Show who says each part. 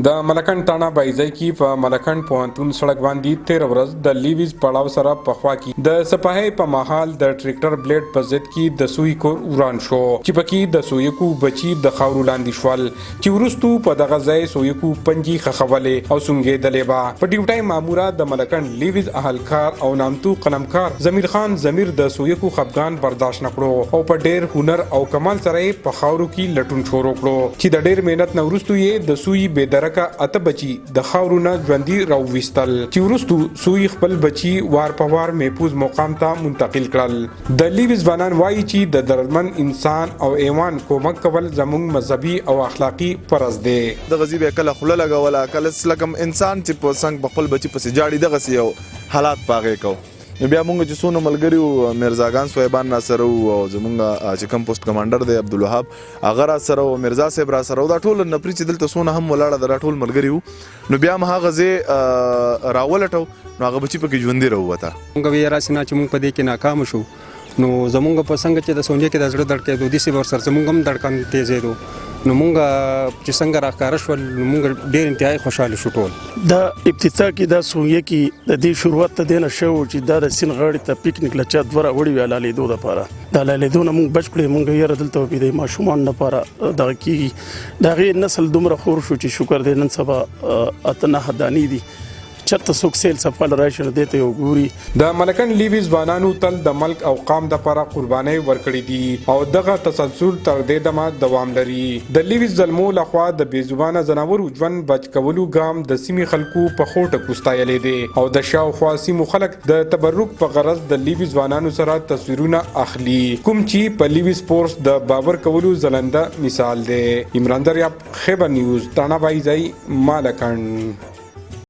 Speaker 1: د ملکن تانا بایزای کی په ملکن پوهنتون سړک باندې 13 ورځ د لیویز پړاو سره په خوا کې د سپاهی په محل د ټریکټر بلیډ په ضد کې د سوی کور وران شو چې پکې د سویکو بچي د خاورو لاندې شول چې ورستو په دغه ځای سویکو پنجي خخولې او سونګې د لیبا په ډیوټي ماموره د ملکن لیویز اهلکار او نامتو قلمکار ضمیر خان ضمیر د سویکو خفغان برداشت نکړو او په ډیر هنر او کمال سره په خاورو کې لټون شروع کړو چې د ډیر مهنت نه ورستو یې د سوی به درکه اته بچي د خاورونه ژوندۍ راوویستل چې ورستو سوی خپل بچي وار په وار محفوظ مقام ته منتقل کړل د لیویز ځوانان وایي چې د درمن انسان او ایوان کومک کول زموږ مذهبي او اخلاقی فرض دی
Speaker 2: د غزي به کله خله لګولا کله سلکم انسان چې په څنګه خپل بچي پسې جاړي دغه سیو حالات پاغه کو بیا مونږ چې سونه ملګریو مرزاګان صویبان ناصر او زمونږ چې کم پوسټ کمانډر دی عبدالوهاب هغه را سره او مرزا صاحب را سره دا ټول نپری چې دلته سونه هم ولاړه د ټول ملګریو نو بیا ما غزه راولټو نو هغه بچی پکې ژوندې راووته
Speaker 3: مونږ وی راسنه چې مونږ په دې کې ناکام شو نو زمونږ په څنګه چې د سونډې کې د زړه دړکې دوه دي سي ور سره زمونږ هم دړکان تیزې دو نو مونږ چې څنګه راکاره شول مونږ ډېر انتهایی خوشاله شو ټول
Speaker 4: د ابتدا کې د سویه کې د دې شروعات ته دینه شو چې د سین غاړي ته پکنیک لچا دوره وړي ویاله لیدو د پاره د لیدونه مونږ بچ کړې مونږ یې دلته په دې ماشومان لپاره د کی د غیر نسل دومره خور شو چې شکر دې نن سبا اتنه حدانی دي چرته څوک سیل سفال راشن دیته یو ګوري
Speaker 1: د ملکن لیویز ځوانانو تل د ملک او قام د لپاره قرباني ورکړي دي او دغه تسلسل تر دې دمه دوام لري د لیویز ظلمو لخوا د بیزبانه زناورو ژوند بچ کولو ګام د سیمې خلکو په خوټه کوستایلې دي او د شاوخوا سیمو خلک د تبرک په غرض د لیویز ځوانانو سره تصویرونه اخلي کوم چې په لیویز پورس د باور کولو زلنده مثال دی عمران دریاب خیبر نیوز تانا بایزای مالکن